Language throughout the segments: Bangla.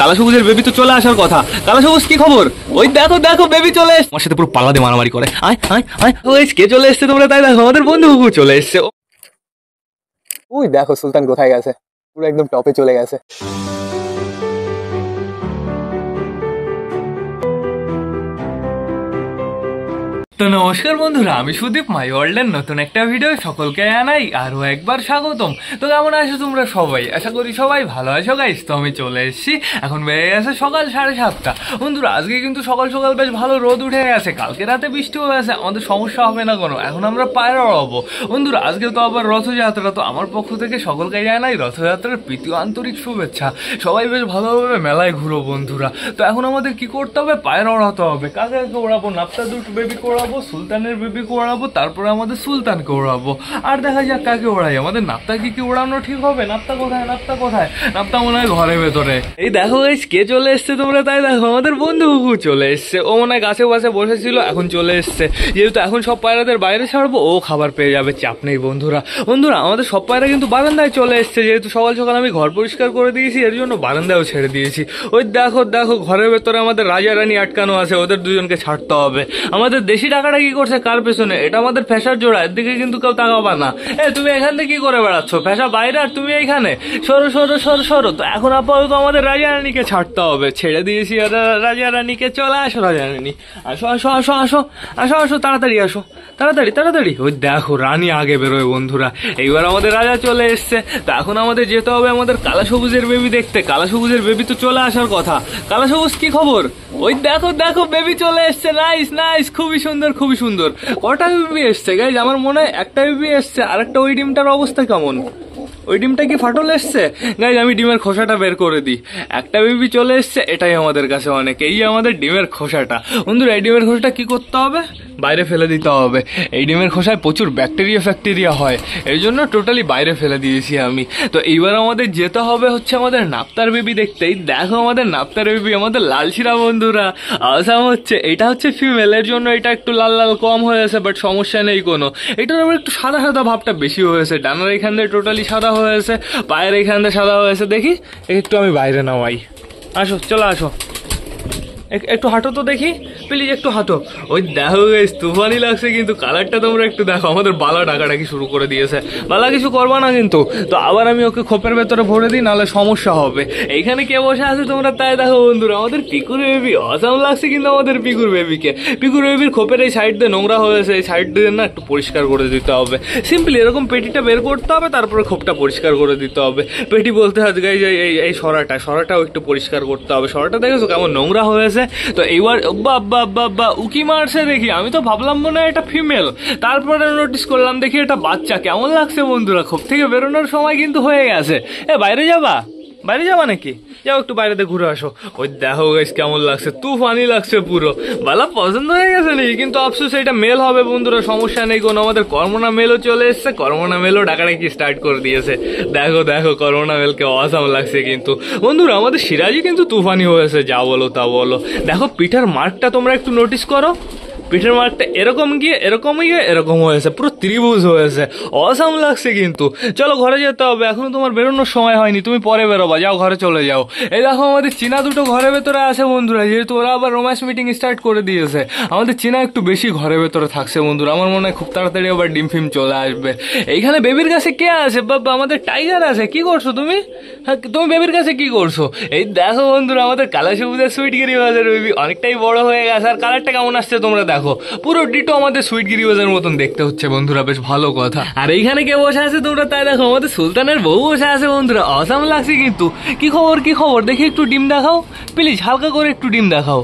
কালা সবুজের বেবি তো চলে আসার কথা। কালা সবুজ কি খবর? ওই দেখো দেখো বেবি চলে এসছে, আমার সাথে পুরো পাল্লা দিয়ে মারামারি করে। আয় আয় আয়, ওই কে চলে এসছে তোমরা? তাই দেখো আমাদের বন্ধু চলে এসছে। ওই দেখো সুলতান কোথায় গেছে, পুরো একদম টপে চলে গেছে। তো নমস্কার বন্ধুরা, আমি সুদীপ, মাই ওয়ার্ল্ডের নতুন একটা ভিডিও সকলকে জানাই আরো একবার স্বাগতম। তো কেমন আছো তোমরা সবাই? আশা করি সবাই ভালো আছো গাইস। তো আমি চলে এসেছি, এখন বেড়ে গেছে সকাল 7:30। বন্ধুরা আজকে কিন্তু সকাল সকাল বেশ ভালো রোদ উঠে গেছে, কালকে রাতে বৃষ্টি হয়ে গেছে, আমাদের সমস্যা হবে না কোনো। এখন আমরা পায়রা উড়াবো বন্ধুরা। আজকে তো আবার রথযাত্রা, তো আমার পক্ষ থেকে সকলকে জানাই রথযাত্রার প্রীতি আন্তরিক শুভেচ্ছা। সবাই বেশ ভালোভাবে মেলায় ঘুরো বন্ধুরা। তো এখন আমাদের কি করতে হবে? পায়রা ওড়াতে হবে। কাকে কাকে ওড়াবো? নাপ্তা দুটো বেবি ওড়াবো, সুলতানের বেবিকে ওড়াবো, তারপরে আমাদের সুলতানকে ওড়াবো। আর দেখা যাক কাকে ওড়াই। আমাদের নাপ্তা কি ওড়ানো ঠিক হবে? নাপ্তা কোথায়? নাপ্তা কোথায়? নাপ্তা মনে হয় ঘরের ভেতরে। এই দেখো গাইস কে চলে এসছে তোমরা? তাই দেখো আমাদের বন্ধু চলে এসছে। ও মনে হয় গাছে বাসে বসেছিল, এখন চলে এসছে। যেহেতু এখন সব পায়রাদের বাইরে ছাড়বো, ও খাবার পেয়ে যাবে, চাপ নেই বন্ধুরা। বন্ধুরা আমাদের সব পায়রা কিন্তু বারান্দায় চলে এসছে। যেহেতু সকাল সকাল আমি ঘর পরিষ্কার করে দিয়েছি, এর জন্য বারান্দায়ও ছেড়ে দিয়েছি। ওই দেখো দেখো ঘরের ভেতরে আমাদের রাজা রানী আটকানো আছে, ওদের দুজনকে ছাড়তে হবে। আমাদের দেশি টাকাটা কি করছে কার পেছনে? এটা আমাদের ফ্যাশার জোড়া, এর দিকে কিন্তু কেউ তাকাবা না। তুমি এখান থেকে কি করে বেড়াচ্ছ? ফ্যাশা বাইরে আর তুমি এইখানে, সরো সরো সরো সরো। তো এখন আপাতত আমাদের রাজা রানীকে ছাড়তে হবে, ছেড়ে দিয়েছি রাজা রানীকে। চলে আসো রাজা রানী, আসো আসো আসো আসো আসো আসো, তাড়াতাড়ি আসো, তাড়াতাড়ি তাড়াতাড়ি। ওই দেখো রানী আগে বেরোয় বন্ধুরা। এইবার আমাদের রাজা চলে এসছে। তো এখন আমাদের যেতে হবে আমাদের কালা সবুজের বেবি দেখতে। কালা সবুজের বেবি তো চলে আসার কথা। কালা সবুজ কি খবর? ওই দেখো দেখো বেবি চলে এসছে। নাইস নাইস, খুবই সুন্দর খুবই সুন্দর। কটা বেবি এসছে গাইজ? আমার মনে হয় একটা বেবি এসছে। আর একটা ওই ডিমটার অবস্থা কেমন? ওই ডিমটা কি ফাটল এসছে? গাইজ আমি ডিমের খোসাটা বের করে দিই। একটা বেবি চলে এসছে, এটাই আমাদের কাছে অনেক। এই আমাদের ডিমের খোসাটা বন্ধুরা। এই ডিমের খোসাটা কি করতে হবে? বাইরে ফেলে দিতে হবে। এই ডিমের খোসায় প্রচুর ব্যাকটেরিয়া হয়, এই জন্য টোটালি বাইরে ফেলে দিয়েছি আমি। তো এইবার আমাদের যেতে হবে হচ্ছে আমাদের নাপ্তার বেবি দেখতেই। দেখো আমাদের নাপ্তার বেবি, আমাদের লালশিরা বন্ধুরা। আসাম হচ্ছে, এটা হচ্ছে ফিমেল, এর জন্য এটা একটু লাল লাল কম হয়েছে, বাট সমস্যা নেই কোনো। এটার আবার একটু সাদা সাদা ভাবটা বেশি হয়েছে। ডানার এখান দিয়ে টোটালি সাদা হয়েছে, পায়ের এখান দিয়ে সাদা হয়েছে। দেখি একটু আমি বাইরে নামাই। আসো চলে আসো, একটু হাঁটো তো দেখি প্লিজ, একটু হাঁটো। ওই দেখো গাইস তুফানি লাগছে কিন্তু কালারটা তোমরা একটু দেখো। আমাদের বালা ডাকাডাকি শুরু করে দিয়েছে। বালা কিছু করবা না কিন্তু। তো আবার আমি ওকে খোপের ভেতরে ভরে দিই, নাহলে সমস্যা হবে। এইখানে কে বসে আছে তোমরা? তাই দেখো বন্ধুরা আমাদের পিকুর বেবি। অসাম লাগছে কিন্তু আমাদের পিকুর বেবিকে। পিকুর বেবির খোপের এই সাইড দিয়ে নোংরা হয়েছে, এই সাইড দিয়ে না একটু পরিষ্কার করে দিতে হবে। সিম্পলি এরকম পেটিটা বের করতে হবে, তারপরে খোপটা পরিষ্কার করে দিতে হবে। পেটি বলতে হয় গাইস এই সরাটাও একটু পরিষ্কার করতে হবে। সরাটা দেখেছো কেমন নোংরা হয়েছে? তো এইবার বাবা উকি মারছে দেখি। আমি তো ভাবলাম মনে হয় এটা ফিমেল, তারপরে নোটিস করলাম দেখি এটা বাচ্চা। কেমন লাগছে বন্ধুরা? খোপ থেকে বেরোনোর সময় কিন্তু হয়ে গেছে। বাইরে যাবা নাকি? যাও একটু বাইরেতে ঘুরে আসো। ওই দেখো গাইস কেমন লাগছে, তুফানি লাগছে পুরো। বালা পছন্দ হয়ে গেছে নাকি? কিন্তু আফসোস এটা মেল হবে বন্ধুরা, সমস্যা নেই কোনো। আমাদের কর্মনা মেলও চলে এসছে, কর্মনা মেলও ডাকাডাকি স্টার্ট করে দিয়েছে। দেখো দেখো কর্মনা মেলকে অসাম লাগছে কিন্তু বন্ধুরা। আমাদের সিরাজি কিন্তু তুফানি হয়েছে, যা বলো তা বলো। দেখো পিঠের মার্কটা তোমরা একটু নোটিস করো। পিঠের মার্কটা এরকম গিয়ে এরকম হয়েছে, পুরো ত্রিভুজ হয়েছে। অসাম লাগছে কিন্তু। চলো ঘরে যেতে হবে, এখনো তোমার বেরোনোর সময় হয়নি, তুমি পরে বেরোবা। যাও ঘরে চলে যাও। এই দেখো আমাদের চীনা দুটো ঘরের ভেতরে আছে বন্ধুরা, যেহেতু ওরা আবার রোম্যান্স মিটিং স্টার্ট করে দিয়েছে। আমাদের চীনা একটু বেশি ঘরের ভেতরে থাকছে বন্ধুরা। আমার মনে হয় খুব তাড়াতাড়ি আবার ডিম ফিম চলে আসবে। এইখানে বেবির কাছে কে আছে? বাবা আমাদের টাইগার আছে। কি করছো তুমি? হ্যাঁ তুমি বেবির কাছে কি করছো? এই দেখো বন্ধুরা আমাদের কালা সবুজের সুইট গিরিবাজের বেবি অনেকটাই বড় হয়ে গেছে। আর কালারটা কেমন আসছে তোমরা দেখো, পুরো ডিটো আমাদের সুইট গিরিবাজের মতন দেখতে হচ্ছে বন্ধুরা, বেশ ভালো কথা। আর এইখানে কে বসে আছে তোমরা? তাই দেখো আমাদের সুলতানের বউ বসে আছে বন্ধুরা। অসাম লাগছে কিন্তু। কি খবর দেখি, একটু ডিম দেখাও প্লিজ, হালকা করে একটু ডিম দেখাও।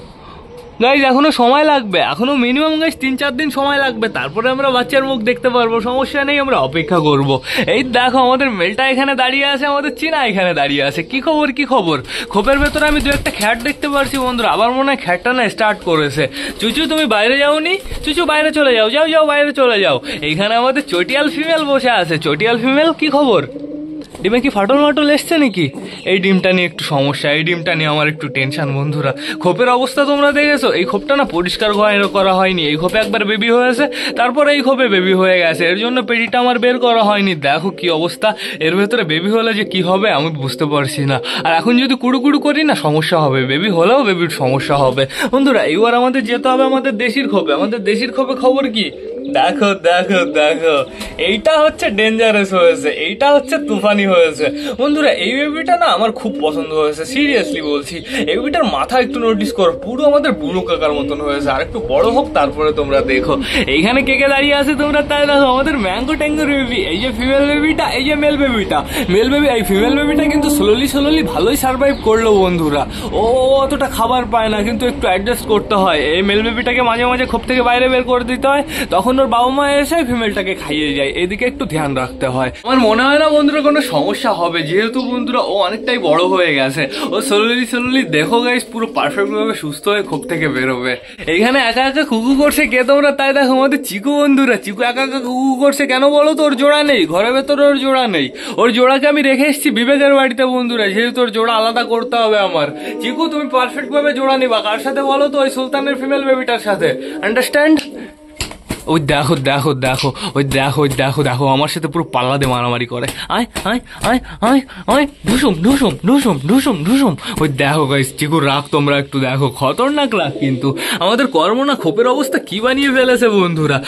গাইজ এখনো সময় লাগবে, এখনো মিনিমাম গাইজ 3-4 দিন সময় লাগবে, তারপরে আমরা বাচ্চার মুখ দেখতে পারবো। সমস্যা নেই, আমরা অপেক্ষা করব। এই দেখো আমাদের মেলটা এখানে দাঁড়িয়ে আছে, আমাদের চীনা এখানে দাঁড়িয়ে আছে। কি খবর? খোপের ভেতরে আমি 2-1টা খ্যাট দেখতে পারছি বন্ধুরা। আবার মনে হয় খ্যাটটা না স্টার্ট করেছে। চুচু তুমি বাইরে যাওনি? চুচু বাইরে চলে যাও, যাও বাইরে চলে যাও। এইখানে আমাদের চটিয়াল ফিমেল বসে আছে। চটিয়াল ফিমেল কি খবর? ডিমে কি ফাটল মাটল এসছে নাকি? এই ডিমটা নিয়ে একটু সমস্যা, এই ডিমটা নিয়ে আমার একটু টেনশন বন্ধুরা। খোপের অবস্থা তোমরা দেখেছো? এই খোপটা না পরিষ্কার করা হয়নি। এই খোপে একবার বেবি হয়েছে, তারপরে এই খোপে বেবি হয়ে গেছে, এর জন্য পেটিটা আমার বের করা হয়নি। দেখো কি অবস্থা, এর ভেতরে বেবি হলে যে কি হবে আমি বুঝতে পারছি না। আর এখন যদি কুড়ু করি না, সমস্যা হবে, বেবি হলেও বেবির সমস্যা হবে বন্ধুরা। এবার আমাদের যেতে হবে আমাদের দেশির খোপে। আমাদের দেশির খোপে খবর কি? দেখো দেখো দেখো, এইটা হচ্ছে ডেঞ্জারাস হয়েছে, এইটা হচ্ছে তুফানি হয়েছে বন্ধুরা। এই বেবিটা না আমার খুব পছন্দ হয়েছে, সিরিয়াসলি বলছি। এই বেবিটার মাথা একটু নোটিস করো, পুরো আমাদের বুড়ো কাকার মতন হয়েছে। আর একটু বড় হোক তারপরে তোমরা দেখো। এইখানে কে কে দাঁড়িয়ে আছে তোমরা তাই দেখো, আমাদের ম্যাঙ্গো ট্যাঙ্গোর বেবি। এই যে ফিমেল বেবিটা, এই যে মেল বেবিটা। মেল বেবি, এই ফিমেল বেবিটা কিন্তু স্লোলি ভালোই সার্ভাইভ করলো বন্ধুরা। ও অতটা খাবার পায় না, কিন্তু একটু অ্যাডজাস্ট করতে হয়। এই মেল বেবিটাকে মাঝে মাঝে খোপ থেকে বাইরে বের করে দিতে হয়, তখন ওর বাবা মা এসে ফিমেলটাকে খাইয়ে যায়। এদিকে একটু ধ্যান রাখতে হয়। আমার মনে হয় না বন্ধুরা কোনো সমস্যা হবে, যেহেতু বন্ধুরা ও অনেকটাই বড় হয়ে গেছে। ও স্লোলি দেখো গাইস পুরো পারফেক্ট ভাবে সুস্থ হয়ে খোপ থেকে বেরোবে। এইখানে একা একা কুকু করছে কে তোমরা তাই দেখো, আমাদের চিকু বন্ধুরা। চিকু একা একা কুকু করছে কেন বলো তো? ওর জোড়া নেই, ঘরের ভেতরে ওর জোড়া নেই। ওর জোড়াকে আমি রেখে এসেছি বিবেকের বাড়িতে বন্ধুরা, যেহেতু ওর জোড়া আলাদা করতে হবে আমার। চিকু তুমি পারফেক্ট ভাবে জোড়া নিবা কার সাথে বলো তো? ওই সুলতানের ফিমেল বেবিটার সাথে, আন্ডারস্ট্যান্ড? ওই দেখো দেখো দেখো, ওই দেখো আমার সাথে পুরো পাল্লা দিয়ে মারামারি করে। আয় আয় আয় আয় আয়, ঢুসুম। ওই দেখো গাইস, চিকুর রাগ তোমরা একটু দেখো, খতরনাক রাগ। কিন্তু আমাদের কর্ম না খোপের অবস্থা কি বানিয়ে ফেলেছে বন্ধুরা।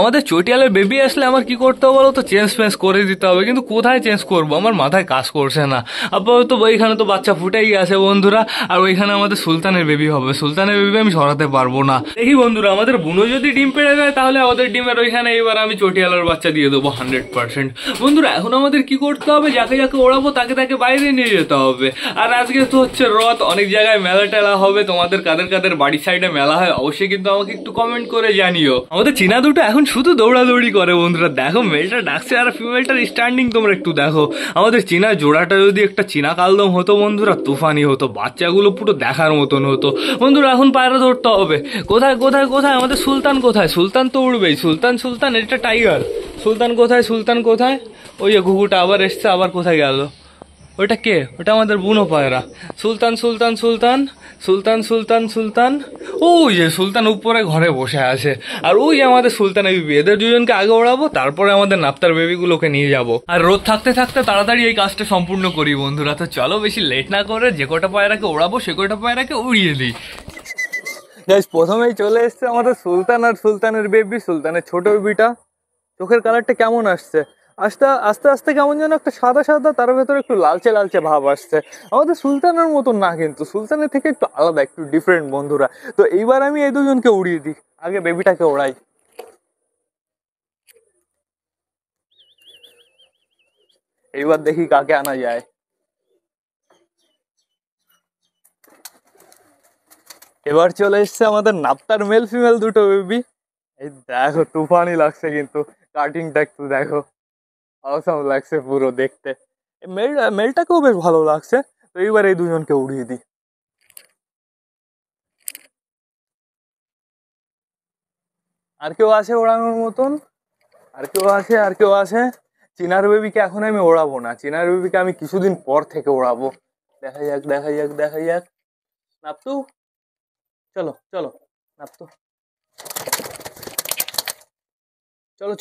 আমাদের চটিয়ালের বেবি আসলে আমার কি করতে হবে বলো তো? চেঞ্জ করে দিতে হবে, কিন্তু কোথায় চেঞ্জ করবো আমার মাথায় কাজ করছে না। আপাতত ওইখানে তো বাচ্চা ফুটেই গেছে বন্ধুরা, আর ওইখানে আমাদের সুলতানের বেবি হবে। সুলতানের বেবি আমি সরাতে পারবো না। দেখি বন্ধুরা, আমাদের বুনো যদি ডিম পেড়ে যায় তাহলে আমাদের ডিমের ওইখানে এবার আমি চটিয়ালার বাচ্চা দিয়ে দেবো 100% বন্ধুরা। এখন আমাদের কি করতে হবে? যাকে যাকে ওড়াবো তাকে তাকে বাইরে নিয়ে যেতে হবে। আর আজকে তো হচ্ছে রথ, অনেক জায়গায় মেলা টেলা হবে। তোমাদের কাদের কাদের বাড়ির সাইডে মেলা হয় অবশ্যই কিন্তু আমাকে একটু কমেন্ট করে জানিও। আমাদের চীনা দুটো এখন শুধু দৌড়াদৌড়ি করে বন্ধুরা। দেখো মেলটা ডাকছে আর ফিমেলটার স্ট্যান্ডিং তোমরা একটু দেখো। আমাদের চীনা জোড়াটা যদি একটা চীনা কালদম হতো বন্ধুরা, তুফানি হতো, বাচ্চাগুলো পুরো দেখার মতন হতো বন্ধুরা। এখন পায়রা ধরতে হবে। কোথায় কোথায় কোথায় আমাদের সুলতান? কোথায় সুলতান? তো উড়বেই। সুলতান এটা টাইগার। সুলতান কোথায়? ওই যে ঘুঘুটা আবার এসছে, আবার কোথায় গেল? ওইটা কে? ওটা আমাদের বুনো পায়রা। সুলতান। ওই যে সুলতান উপরে ঘরে বসে আছে, আর ওই যে আমাদের সুলতানের বেবি। এদের দুজনকে আগে ওড়াবো, তারপরে আমাদের নাপ্তার বেবিগুলোকে নিয়ে যাব। আর রোদ থাকতে থাকতে তাড়াতাড়ি এই কাজটা সম্পূর্ণ করি বন্ধুরা। তো চলো বেশি লেট না করে যে কটা পায়রাকে ওড়াবো সে কটা পায়রাকে উড়িয়ে দিই। প্রথমেই চলে এসছে আমাদের সুলতান আর সুলতানের বেবি। সুলতানের ছোট বেবিটা, চোখের কালারটা কেমন আসছে? আস্তে আস্তে কেমন যেন একটা সাদা সাদা, তার ভেতরে একটু লালচে ভাব আসছে। আমাদের সুলতানের মতন না, কিন্তু সুলতানের থেকে একটু আলাদা, একটু ডিফারেন্ট বন্ধুরা। তো এইবার আমি এই দুজনকে উড়িয়ে দিই, আগে বেবিটাকে ওড়াই। এইবার দেখি কাকে আনা যায়। এবার চলে এসছে আমাদের নাপ্তার মেল ফিমেল দুটো বেবি। এই দেখো তুফানি লাগছে, কিন্তু কাটিংটা একটু দেখো, অসাম লাগছে পুরো দেখতে। মেলটাকেও বেশ ভালো লাগছে। তো এইবার এই দুজনকে উড়িয়ে দিই। আর কেউ আছে ওড়ানোর মতন? আর কেউ আছে? চিনার বেবিকে এখন আমি ওড়াবো না, চিনার বেবিকে আমি কিছুদিন পর থেকে ওড়াবো। দেখা যাক। নাপতু, চলো নাপতু,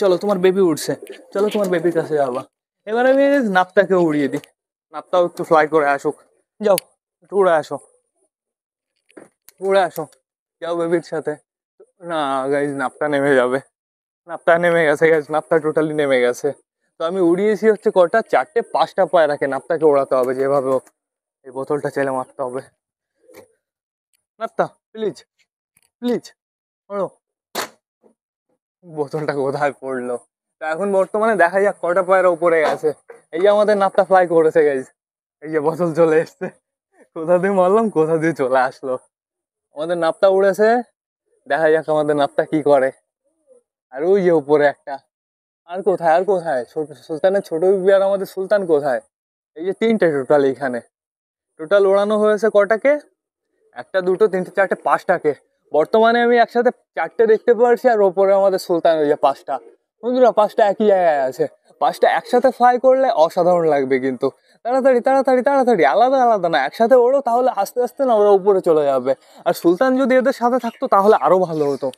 চলো তোমার বেবি উঠছে, চলো তোমার বেবির কাছে যাবা। এবার আমি নাপতাকে উড়িয়ে দিই। নাপতাও একটু ফ্লাই করে আসুক। যাও একটু উড়ে আসো যাও বেবির সাথে। না গাইজ, নাপতা নেমে যাবে। নাপতা নেমে গেছে গাইজ, নাপতা টোটালি নেমে গেছে। তো আমি উড়িয়েছি হচ্ছে কটা, 4-5টা পায়রাকে। নাপতাকে ওড়াতে হবে যেভাবে হোক। এই বোতলটা চাইলে মারতে হবে। নাপতা প্লিজ ওড়ো। বোতলটা কোথায় পড়লো? তা এখন বর্তমানে দেখা যাক কটা পায়রা উপরে গেছে। এই যে আমাদের নাপতা ফ্লাই করেছে গাইজ, এই যে বোতল চলে এসছে। কোথা দিয়ে মারলাম, কোথা দিয়ে চলে আসলো। আমাদের নাপতা উড়েছে, দেখা যাক আমাদের নাপতা কি করে। আর ওই যে উপরে একটা। আর কোথায় সুলতানের ছোট বিবি আর আমাদের সুলতান কোথায়? এই যে 3টে টোটাল, এইখানে টোটাল ওড়ানো হয়েছে কটাকে? 1, 2, 3, 4, 5টাকে। বর্তমানে আমি একসাথে 4টে দেখতে পারছি, আর ওপরে আমাদের সুলতান ওই যে 5টা। বন্ধুরা 5টা একই জায়গায় আছে। পাঁচটা একসাথে ফ্লাই করলে অসাধারণ লাগবে, কিন্তু তাড়াতাড়ি তাড়াতাড়ি তাড়াতাড়ি, আলাদা আলাদা না, একসাথে ওড়ো, তাহলে আস্তে আস্তে না ওরা উপরে চলে যাবে। আর সুলতান যদি এদের সাথে থাকতো তাহলে আরো ভালো হতো।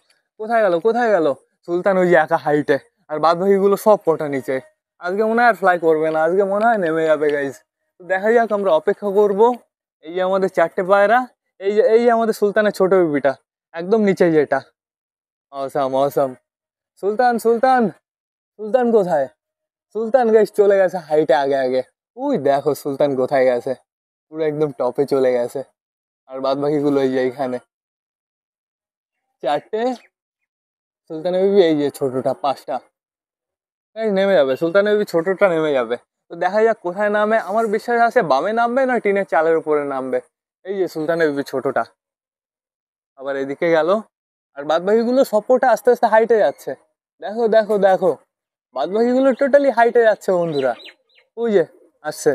কোথায় গেল কোথায় গেল সুলতান? ওই যে একা হাইটে, আর বাদ বাকিগুলো সব কটা নিচে। আজকে মনে হয় আর ফ্লাই করবে না, আজকে মনে হয় নেমে যাবে গাইজ। তো দেখা যাক, আমরা অপেক্ষা করব। এই যে আমাদের চারটে পায়রা, এই যে আমাদের সুলতানের ছোট বেবিটা একদম নিচে যেটা। Awesome awesome. সুলতান সুলতান সুলতান কোথায়? সুলতান গাইস চলে গেছে হাইটে আগে আগে। ওই দেখো সুলতান কোথায় গেছে, পুরো একদম টপে চলে গেছে। আর বাদ বাকিগুলো এই যে এইখানে চারটে। সুলতানের বেবি এই যে ছোটটা পাঁচটা। এই নেমে যাবে সুলতানের বেবি, ছোটটা নেমে যাবে। তো দেখা যাক কোথায় নামে। আমার বিশ্বাস আছে বামে নামবে না টিনের চালের উপরে নামবে। এই যে সুলতানের বেবি ছোটটা আবার এদিকে গেল। আর বাদ বাকিগুলো সবকটা আস্তে আস্তে হাইটে যাচ্ছে। দেখো দেখো দেখো, বাদ বাকিগুলো টোটালি হাইটে যাচ্ছে বন্ধুরা। ওই যে আসছে,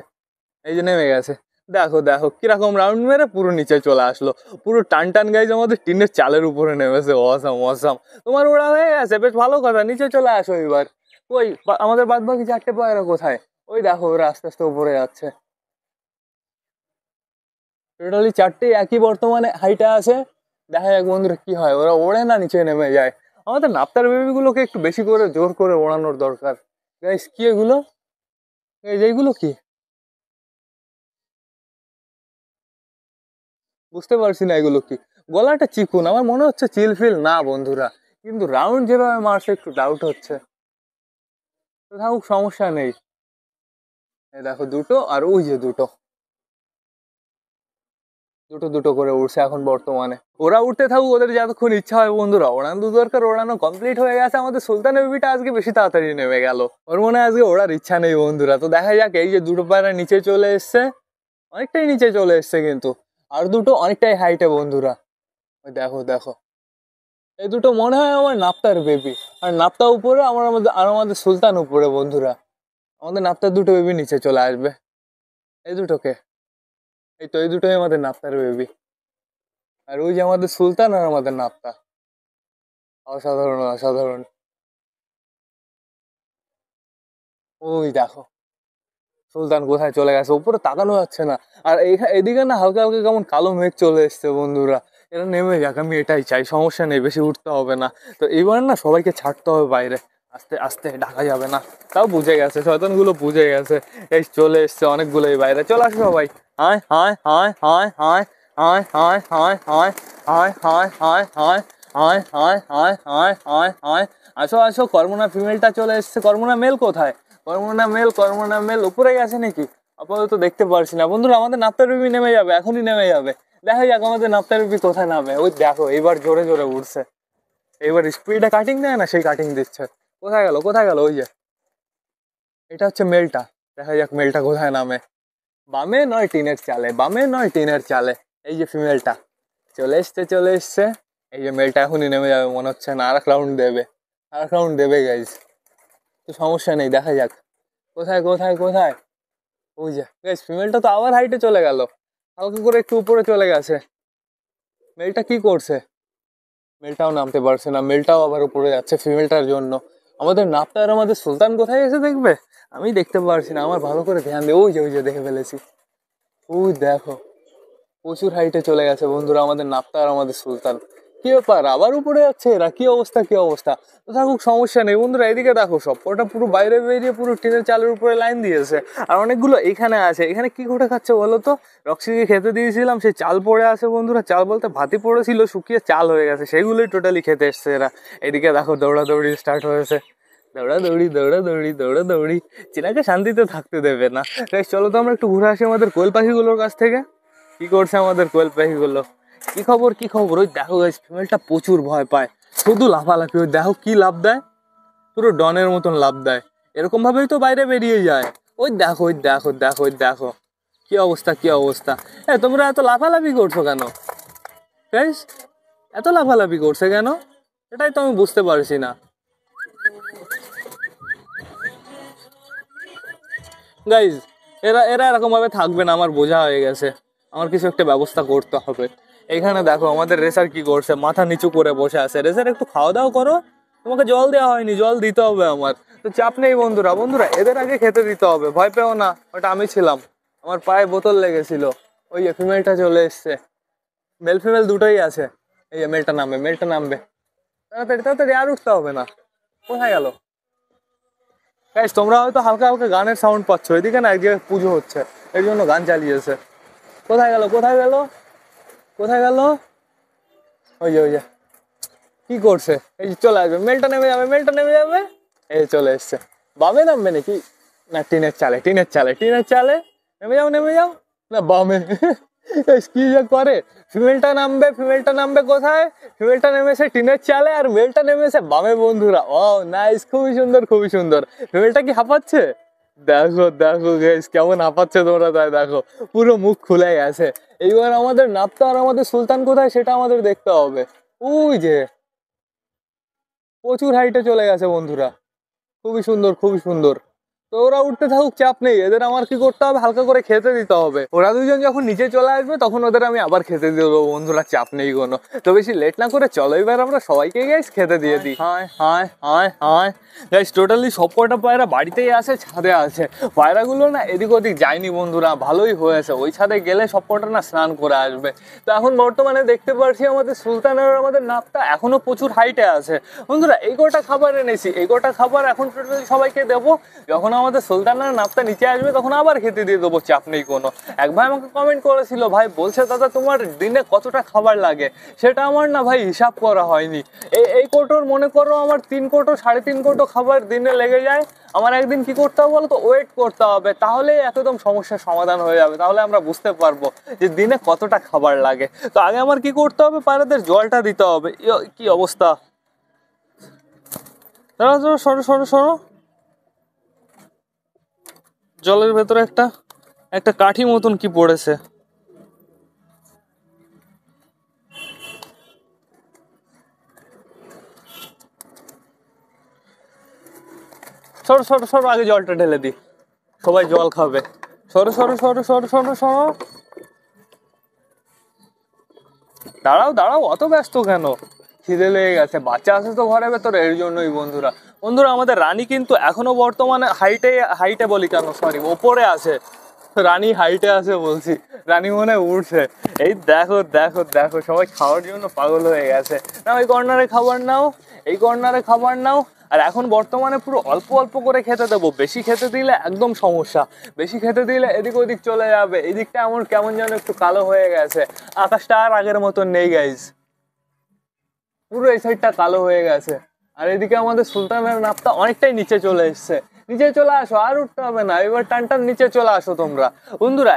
এই যে নেমে গেছে। দেখো দেখো কিরকম রাউন্ড মেরে পুরো নিচে চলে আসলো। পুরো টান টান গাইজ আমাদের টিনের চালের উপরে নেমেছে। Awesome awesome. তোমার ওরা হয়ে গেছে, বেশ ভালো কথা, নিচে চলে আসো এবার। ওই আমাদের বাদ বাকি চারটে পায়রা কোথায়? ওই দেখো ওরা আস্তে আস্তে উপরে যাচ্ছে। টোটালি চারটেই একই বর্তমানে হাইটে আছে। দেখা যাক বন্ধুরা কি হয়, ওরা ওড়ে না নিচে নেমে যায়। আমাদের নাপ্তার বেবিগুলোকে একটু বেশি করে জোর করে ওড়ানোর দরকার। গাইস কি এগুলো? এইগুলো কি বুঝতে পারছি না, এগুলো কি? গলাটা চিকুন, আমার মনে হচ্ছে চিলফিল না বন্ধুরা, কিন্তু রাউন্ড যেভাবে মারছে একটু ডাউট হচ্ছে। তো থাকুক, সমস্যা নেই। এই দেখো দুটো, আর ওই যে দুটো, দুটো দুটো করে উঠছে এখন বর্তমানে। ওরা উঠতে থাকুক, ওদের যতক্ষণ ইচ্ছা হয় বন্ধুরা। ওড়ানো দরকার, ওড়ানো কমপ্লিট হয়ে গেছে। আমাদের সুলতানের বেবিটা আজকে বেশি তাড়াতাড়ি নেমে গেল, ওর মনে হয় আজকে ওড়ার ইচ্ছা নেই বন্ধুরা। তো দেখা যাক, এই যে দুটো পায়রা নিচে চলে এসছে, অনেকটাই নিচে চলে এসছে কিন্তু। আর দুটো অনেকটাই হাইটে বন্ধুরা। ওই দেখো দেখো, এই দুটো মনে হয় আমার নাপ্তার বেবি। আর নাপ্তা উপরে, আমাদের সুলতান উপরে বন্ধুরা। আমাদের নাপ্তার দুটো বেবি নিচে চলে আসবে। এই দুটোকে, এই তো এই দুটোই আমাদের নাপ্তার বেবি। আর ওই যে আমাদের সুলতান আর আমাদের নাপ্তা। অসাধারণ অসাধারণ। ওই দেখো সুলতান কোথায় চলে গেছে, উপরে তাকানো যাচ্ছে না। আর এদিকে না হালকা হালকা কেমন কালো মেঘ চলে এসছে বন্ধুরা। এরা নেমে যাক, আমি এটাই চাই, সমস্যা নেই, বেশি উঠতে হবে না। তো এইবার না সবাইকে ছাড়তে হবে বাইরে, আস্তে আস্তে, ঢাকা যাবে না। তাও বুঝে গেছে, শয়তানগুলো বুঝে গেছে। এই চলে এসছে অনেকগুলোই বাইরে, চলে আসো সবাই। হায় হায় হায় হায় হায় হায় হায় হায় হায় হায় হায় হায় হায় হায় হায় হায় হায় হায় হায়। আসো আসো, কর্মনা ফিমেলটা চলে এসছে। কর্মনা মেল কোথায়? কর্মনা মেল উপরে গেছে নাকি? আপাতত দেখতে পারছি না বন্ধুরা। আমাদের নাপ্তার বেবি নেমে যাবে, এখনই নেমে যাবে। দেখা যাক আমাদের নাপ্তার বেবি কোথায় নামে। ওই দেখো এবার জোরে জোরে উঠছে, এবার স্পিডে কাটিং দেয় না, সেই কাটিং দিচ্ছে। কোথায় গেল কোথায় গেল? ওই যে এটা হচ্ছে মেলটা, দেখা যাক মেলটা কোথায় নামে। বামে নয় টিনের চালে, বামে নয় টিনের চালে। এই যে ফিমেলটা চলে এসছে চলে এসছে। এই যে মেলটা এখনই নেমে যাবে মনে হচ্ছে, না আর এক রাউন্ড দেবে, আর এক রাউন্ড দেবে গাইজ। তো সমস্যা নেই, দেখা যাক কোথায় কোথায় কোথায়। ওই যে গাইজ ফিমেলটা তো আবার হাইটে চলে গেল, হালকা করে একটু উপরে চলে গেছে। মেলটা কি করছে? মেলটাও নামতে পারছে না, মেলটাও আবার উপরে যাচ্ছে ফিমেলটার জন্য। আমাদের নাপটা আর আমাদের সুলতান কোথায় এসে দেখবে, আমি দেখতে পারছি না, আমার ভালো করে ধ্যান দে। ওই যে দেখে ফেলেছি। ওই দেখো প্রচুর হাইটে চলে গেছে বন্ধুরা আমাদের নাপতা আর আমাদের সুলতান। কি ব্যাপার, আবার উপরে যাচ্ছে এরা? কি অবস্থা কি অবস্থা। তো থাকুক, সমস্যা নেই বন্ধুরা। এদিকে দেখো সব ওটা পুরো বাইরে বেরিয়ে পুরো টিনের চালের উপরে লাইন দিয়েছে। আর অনেকগুলো এখানে আছে। এখানে কি ঘটে খাচ্ছে বলো তো? রক্সিকে খেতে দিয়েছিলাম, সেই চাল পড়ে আছে বন্ধুরা। চাল বলতে ভাতি পড়েছিল, শুকিয়ে চাল হয়ে গেছে, সেইগুলোই টোটালি খেতে এসছে এরা। এদিকে দেখো দৌড়াদৌড়ি স্টার্ট হয়েছে, দৌড়াদৌড়ি দৌড়াদৌড়ি দৌড়াদৌড়ি। চিনাকে শান্তিতে থাকতে দেবে না। তাই চলো তো আমরা একটু ঘুরে আসি আমাদের কোয়েল পাখিগুলোর কাছ থেকে। কি করছে আমাদের কোয়েল পাখিগুলো, কি খবর কি খবর? ওই দেখো গাইস ফিমেলটা প্রচুর ভয় পায়, শুধু লাফালাফি। ওই দেখো কি লাভ দেয়, পুরো ডনের মতন লাভ দেয়। এরকম ভাবেই তো বাইরে বেরিয়ে যায়। ওই দেখো ওই দেখো দেখো ওই দেখো কি অবস্থা কি অবস্থা। তোমরা এত লাফালাফি করছো কেন গাইস? এত লাফালাফি করছে কেন, এটাই তো আমি বুঝতে পারছি না গাইজ। এরা এরা এরকম ভাবে থাকবে না, আমার বোঝা হয়ে গেছে। আমার কিছু একটা ব্যবস্থা করতে হবে। এখানে দেখো আমাদের রেসার কি করছে, মাথা নিচু করে বসে আছে। রেসার একটু খাওয়া দাওয়া করো, তোমাকে জল দেওয়া হয়নি, জল দিতে হবে আমার। তো চাপ নেই বন্ধুরা, বন্ধুরা এদের আগে খেতে দিতে হবে, ভয় পেও না, ওটা আমি ছিলাম, আমার পায়ে বোতল লেগেছিল। ওই যে ফিমেলটা চলে এসছে, মেল ফিমেল দুটোই আছে। এই যে মেলটা নামবে, মেলটা নামবে, তাড়াতাড়ি তাড়াতাড়ি, আর উঠতে হবে না। কোথায় গেল গাইস? তোমরা হয়তো হালকা হালকা গানের সাউন্ড পাচ্ছ, এদিকে না এক জায়গায় পুজো হচ্ছে, এর জন্য গান চালিয়েছে। কোথায় গেল, কোথায় গেল, কোথায় গেল? ওই যে ওই যে কি করছে, এই যে চলে আসবে, মেলটা নেমে যাবে, মেলটা নেমে যাবে, এই চলে এসছে। বামে নামবে নাকি? না টিনের চালে, টিনের চালে, টিনের চালে, নেমে যাও, নেমে যাও। না বামে কি যে করে, ফিমেলটা নামবে, ফিমেলটা নামবে কোথায়? ফিমেলটা নেমেছে টিনের চালে, আর মেলটা নেমেছে বামে বন্ধুরা। ও নাইস, খুবই সুন্দর, খুবই সুন্দর। ফিমেলটা কি হাঁপাচ্ছে? দেখো দেখো গাইস কেমন হাঁপাচ্ছে তোমরা, তাই দেখো পুরো মুখ খুলে গেছে। এইবার আমাদের নাপ্তা আর আমাদের সুলতান কোথায় সেটা আমাদের দেখতে হবে। ওই যে প্রচুর হাইটে চলে গেছে বন্ধুরা, খুবই সুন্দর, খুবই সুন্দর। তো ওরা উঠতে থাকুক, চাপ নেই, এদের আমার কি করতে হবে, হালকা করে খেতে দিতে হবে। ওরা দুজন যখন নিচে চলে আসবে তখন ওদের আমি আবার খেতে দিয়ে দেবো বন্ধুরা, চাপ নেই কোনো। তো বেশি লেট না করে চলো এবার আমরা সবাইকে গাইস খেতে দিয়ে দিই। হায় হায় হায় হায় গাইস, টোটালি সব কটা পায়রা বাড়িতেই আছে, ছাদে আছে। পায়রাগুলো না এদিক ওদিক যায়নি বন্ধুরা, ভালোই হয়েছে। ওই ছাদে গেলে সব কটা না স্নান করে আসবে। তো এখন বর্তমানে দেখতে পাচ্ছি আমাদের সুলতান আর আমাদের নাপটা এখনো প্রচুর হাইটে আছে বন্ধুরা। এই কটা খাবার এনেছি, এই কটা খাবার এখন টোটালি সবাইকে দেবো। যখন আমাদের সুলতান আর নাপটা নিচে আসবে তখন আবার খেতে দিয়ে দেবো, চাপ নেই কোনো। এক ভাই আমাকে কমেন্ট করেছিল, ভাই বলছে দাদা তোমার দিনে কতটা খাবার লাগে, সেটা আমার না ভাই হিসাব করা হয়নি। এই কোটোর মনে করো আমার 3 কোটো 3.5 কোটো খাবার দিনে লেগে যায়। আমার একদিন কি করতে হবে বলো তো, ওয়েট করতে হবে, তাহলে একদম সমস্যার সমাধান হয়ে যাবে। তাহলে আমরা বুঝতে পারবো যে দিনে কতটা খাবার লাগে। তো আগে আমার কি করতে হবে, পায়রাদের জলটা দিতে হবে। কি অবস্থা, সরো সরো সরো। জলের ভেতরে একটা একটা কাঠি মতন কি পড়েছে। সরো সরো সরো, আগে জলটা ঢেলে দি, সবাই জল খাবে। সরো সরো সরো সরো সরো সরো। দাঁড়াও দাঁড়াও, অত ব্যস্ত কেন? খিদে লেগে গেছে, বাচ্চা আছে তো ঘরের ভেতরে, এর জন্যই বন্ধুরা। বন্ধুরা আমাদের রানী কিন্তু এখনো বর্তমানে হাইটে হাইটে বলি কেন, সরি, ওপরে আছে। রানী হাইটে আছে বলছি, রানী মনে উঠছে। এই দেখো দেখো দেখো, সবাই খাওয়ার জন্য পাগল হয়ে গেছে। না ওই কর্নারে খাবার নাও, এই কর্নারে খাবার নাও। আর এখন বর্তমানে পুরো অল্প অল্প করে খেতে দেবো, বেশি খেতে দিলে একদম সমস্যা। বেশি খেতে দিলে এদিক ওদিক চলে যাবে। এদিকটা এমন কেমন যেন একটু কালো হয়ে গেছে, আকাশটা আর আগের মতন নেই গাইজ, পুরো এই সাইডটা কালো হয়ে গেছে। আর এদিকে আমাদের সুলতানের নাপটা অনেকটাই নিচে চলে এসছে। নিচে চলে আসো, আর উঠতে হবে না, এবার টান নিচে চলে আসো তোমরা বন্ধুরা।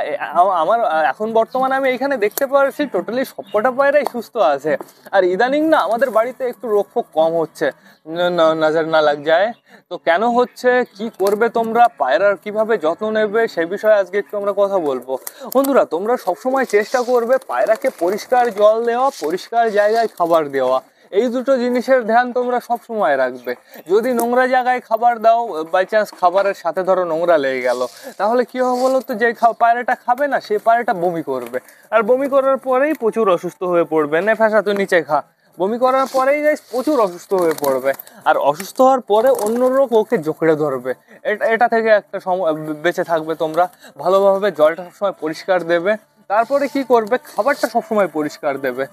আমার এখন বর্তমানে আমি এখানে দেখতে পাচ্ছি টোটালি সবকটা পায়রাই সুস্থ আছে। আর ইদানিং না আমাদের বাড়িতে একটু রোগ ফোক কম হচ্ছে, নজর না লাগ যায়। তো কেন হচ্ছে, কি করবে তোমরা, পায়রার কিভাবে যত্ন নেবে, সে বিষয়ে আজকে একটু আমরা কথা বলবো বন্ধুরা। তোমরা সবসময় চেষ্টা করবে পায়রাকে পরিষ্কার জল দেওয়া, পরিষ্কার জায়গায় খাবার দেওয়া, এই দুটো জিনিসের ধ্যান তোমরা সব সময় রাখবে। যদি নোংরা জায়গায় খাবার দাও, বাই চান্স খাবারের সাথে ধরো নোংরা লেগে গেল, তাহলে কি হবে বলো তো, যে পায়রাটা খাবে না সেই পায়রাটা বমি করবে। আর বমি করার পরেই প্রচুর অসুস্থ হয়ে পড়বে। নেফাসা তুই নিচে খা, বমি করার পরেই যাই প্রচুর অসুস্থ হয়ে পড়বে। আর অসুস্থ হওয়ার পরে অন্য রোগ ওকে জোকড়ে ধরবে। এটা থেকে একটা বেঁচে থাকবে তোমরা। ভালোভাবে জলটা সবসময় পরিষ্কার দেবে। তারপরে কি করবে, খাবারটা সবসময় পরিষ্কার দেবে।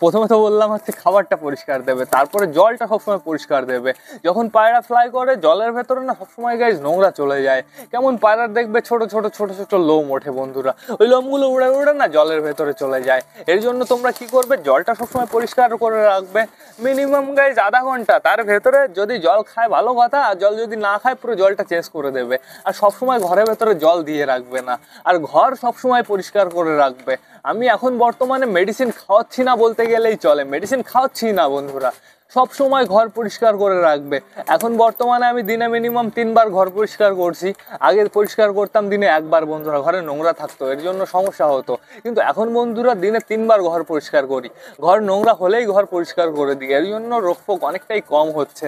প্রথমে তো বললাম হচ্ছে খাবারটা পরিষ্কার দেবে, তারপরে জলটা সবসময় পরিষ্কার দেবে। যখন পায়রা ফ্লাই করে জলের ভেতরে না সবসময় গাইজ নোংরা চলে যায়। কেমন পায়রার দেখবে ছোট ছোট ছোট ছোট লোম ওঠে বন্ধুরা, ওই লোমগুলো উড়ে উড়ে না জলের ভেতরে চলে যায়। এর জন্য তোমরা কি করবে, জলটা সবসময় পরিষ্কার করে রাখবে। মিনিমাম গাইজ আধা ঘন্টা, তার ভেতরে যদি জল খায় ভালো কথা, আর জল যদি না খায় পুরো জলটা চেঞ্জ করে দেবে। আর সবসময় ঘরের ভেতরে জল দিয়ে রাখবে না, আর ঘর সবসময় পরিষ্কার করে রাখবে। আমি এখন বর্তমানে মেডিসিন খাওয়াচ্ছি না বলতে গেলেই চলে, মেডিসিন খাওয়াচ্ছি না বন্ধুরা। সব সময় ঘর পরিষ্কার করে রাখবে। এখন বর্তমানে আমি দিনে মিনিমাম 3 বার ঘর পরিষ্কার করছি। আগে পরিষ্কার করতাম দিনে 1 বার বন্ধুরা, ঘরে নোংরা থাকতো, এর জন্য সমস্যা হতো। কিন্তু এখন বন্ধুরা দিনে 3 বার ঘর পরিষ্কার করি। ঘর নোংরা হলেই ঘর পরিষ্কার করে দিই, এর জন্য রোগ ফোক অনেকটাই কম হচ্ছে।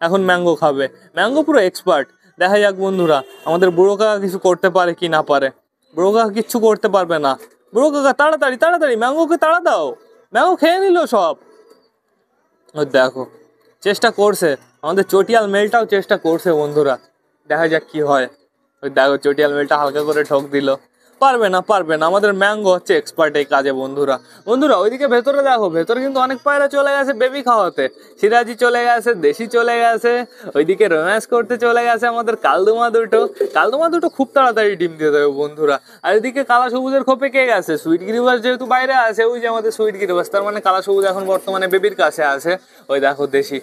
এখন ম্যাঙ্গো খাবে। ম্যাঙ্গো পুরো এক্সপার্ট। দেখা যাক বন্ধুরা আমাদের বুড়ো কাকা কিছু করতে পারে কি না পারে। বুড়ো কাকা কিচ্ছু করতে পারবে না। বুড়ো কাকা তাড়াতাড়ি তাড়াতাড়ি ম্যাঙ্গোকে তাড়া দাও, ম্যাঙ্গো খেয়ে নিল সব। ওই দেখো চেষ্টা করছে, আমাদের চটিয়াল মেলটাও চেষ্টা করছে বন্ধুরা, দেখা যাক কি হয়। ওই দেখো চটিয়াল মেলটা হালকা করে ঠক দিল। পারবে না পারবে না, আমাদের ম্যাঙ্গো হচ্ছে এক্সপার্ট এই কাজে বন্ধুরা। বন্ধুরা ওইদিকে ভেতরে দেখো, ভেতরে কিন্তু অনেক পায়রা চলে গেছে বেবি খাওয়াতে। সিরাজি চলে গেছে, দেশি চলে গেছে, ওইদিকে রোম্যান্স করতে চলে গেছে আমাদের কালদুমা দুটো। কালদুমা দুটো খুব তাড়াতাড়ি ডিম দিয়ে দেবে বন্ধুরা। আর এদিকে কালা সবুজের খোপে কে গেছে, সুইট গিরিবাস যেহেতু বাইরে আছে, ওই যে আমাদের সুইট গিরিবাস, তার মানে কালা সবুজ এখন বর্তমানে বেবির কাছে আছে। ওই দেখো দেশি,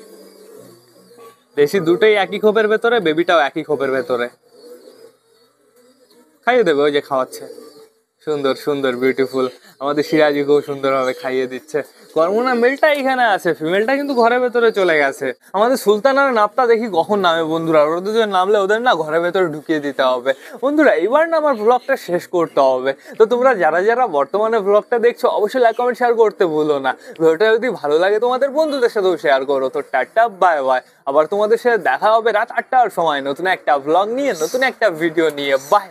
দেশি দুটোই একই খোপের ভেতরে, বেবিটাও একই খোপের ভেতরে। খাইয়ে দেবে, ওই যে খাওয়াচ্ছে, সুন্দর সুন্দর বিউটিফুল। আমাদের সিরাজিকেও সুন্দরভাবে খাইয়ে দিচ্ছে। কর্মনা মেলটা এখানে আছে, ফিমেলটা কিন্তু ঘরের ভেতরে চলে গেছে। আমাদের সুলতান আর নাপতা দেখি কখন নামে বন্ধুরা, ওরা দুজন নামলে ওদের না ঘরের ভেতরে ঢুকিয়ে দিতে হবে বন্ধুরা। এবার না আমার ব্লগটা শেষ করতে হবে। তো তোমরা যারা যারা বর্তমানে ব্লগটা দেখছো অবশ্যই লাইক কমেন্ট শেয়ার করতে ভুলো না। ভিডিওটা যদি ভালো লাগে তোমাদের বন্ধুদের সাথেও শেয়ার করো। তো টাটা বাই বাই, আবার তোমাদের সাথে দেখা হবে রাত 8টার সময় নতুন একটা ব্লগ নিয়ে, নতুন একটা ভিডিও নিয়ে। বাই।